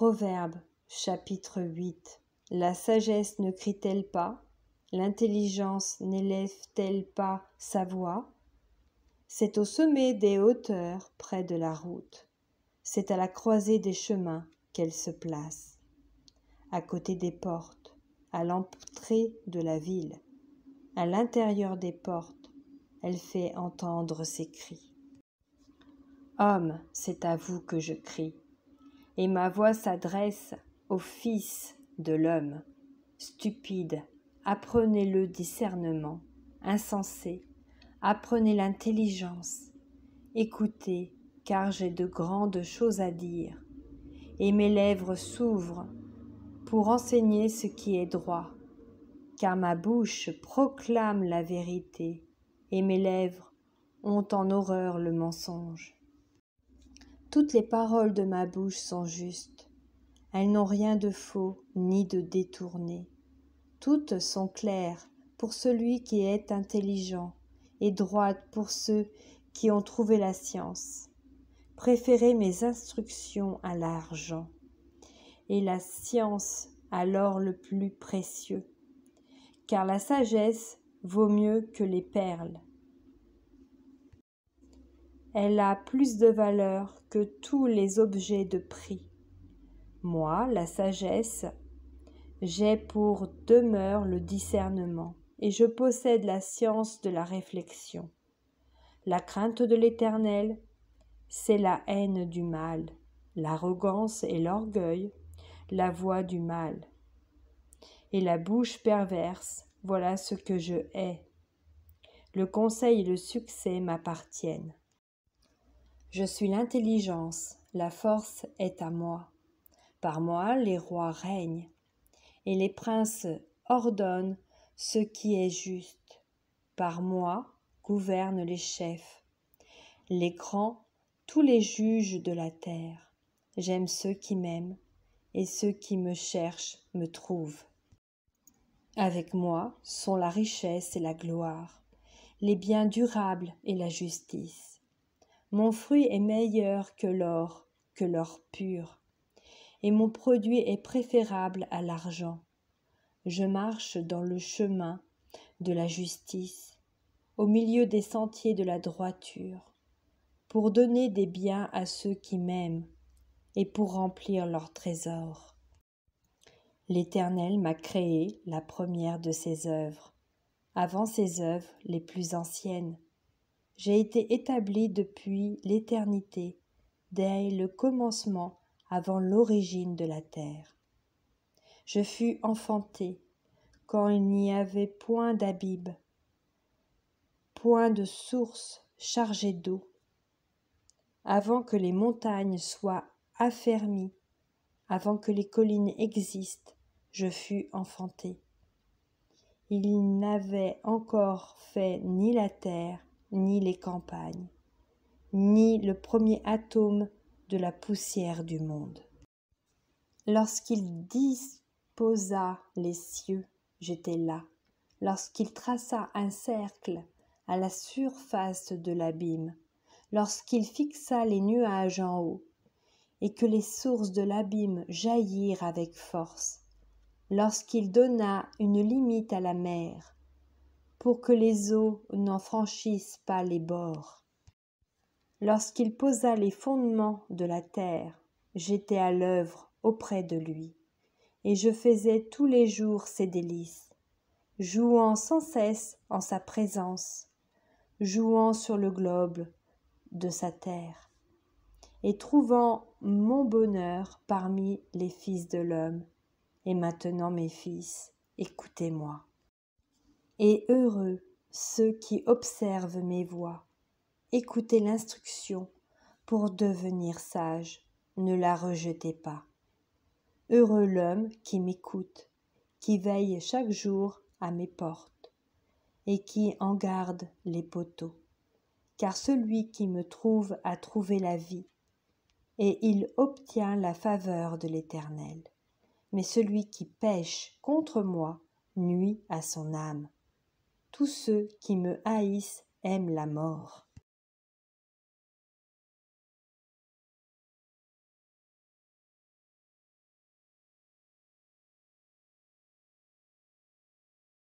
Proverbe, chapitre 8. La sagesse ne crie-t-elle pas? L'intelligence n'élève-t-elle pas sa voix? C'est au sommet des hauteurs, près de la route. C'est à la croisée des chemins qu'elle se place, à côté des portes, à l'entrée de la ville. À l'intérieur des portes, elle fait entendre ses cris. Homme, c'est à vous que je crie, et ma voix s'adresse au Fils de l'homme. Stupide, apprenez le discernement. Insensé, apprenez l'intelligence. Écoutez, car j'ai de grandes choses à dire, et mes lèvres s'ouvrent pour enseigner ce qui est droit, car ma bouche proclame la vérité, et mes lèvres ont en horreur le mensonge. Toutes les paroles de ma bouche sont justes, elles n'ont rien de faux ni de détourné. Toutes sont claires pour celui qui est intelligent, et droites pour ceux qui ont trouvé la science. Préférez mes instructions à l'argent, et la science à l'or le plus précieux, car la sagesse vaut mieux que les perles. Elle a plus de valeur que tous les objets de prix. Moi, la sagesse, j'ai pour demeure le discernement, et je possède la science de la réflexion. La crainte de l'Éternel, c'est la haine du mal, l'arrogance et l'orgueil, la voie du mal. Et la bouche perverse, voilà ce que je hais. Le conseil et le succès m'appartiennent. Je suis l'intelligence, la force est à moi. Par moi les rois règnent, et les princes ordonnent ce qui est juste. Par moi gouvernent les chefs, les grands, tous les juges de la terre. J'aime ceux qui m'aiment, et ceux qui me cherchent me trouvent. Avec moi sont la richesse et la gloire, les biens durables et la justice. Mon fruit est meilleur que l'or pur, et mon produit est préférable à l'argent. Je marche dans le chemin de la justice, au milieu des sentiers de la droiture, pour donner des biens à ceux qui m'aiment, et pour remplir leurs trésors. L'Éternel m'a créé la première de ses œuvres, avant ses œuvres les plus anciennes. J'ai été établi depuis l'éternité, dès le commencement, avant l'origine de la terre. Je fus enfanté quand il n'y avait point d'abîme, point de source chargée d'eau. Avant que les montagnes soient affermies, avant que les collines existent, je fus enfanté. Il n'avait encore fait ni la terre, ni les campagnes, ni le premier atome de la poussière du monde. Lorsqu'il disposa les cieux, j'étais là. Lorsqu'il traça un cercle à la surface de l'abîme, lorsqu'il fixa les nuages en haut, et que les sources de l'abîme jaillirent avec force, lorsqu'il donna une limite à la mer, pour que les eaux n'en franchissent pas les bords. Lorsqu'il posa les fondements de la terre, j'étais à l'œuvre auprès de lui, et je faisais tous les jours ses délices, jouant sans cesse en sa présence, jouant sur le globe de sa terre, et trouvant mon bonheur parmi les fils de l'homme. Et maintenant, mes fils, écoutez-moi. Et heureux ceux qui observent mes voies. Écoutez l'instruction pour devenir sage, ne la rejetez pas. Heureux l'homme qui m'écoute, qui veille chaque jour à mes portes, et qui en garde les poteaux. Car celui qui me trouve a trouvé la vie, et il obtient la faveur de l'Éternel. Mais celui qui pêche contre moi nuit à son âme. Tous ceux qui me haïssent aiment la mort.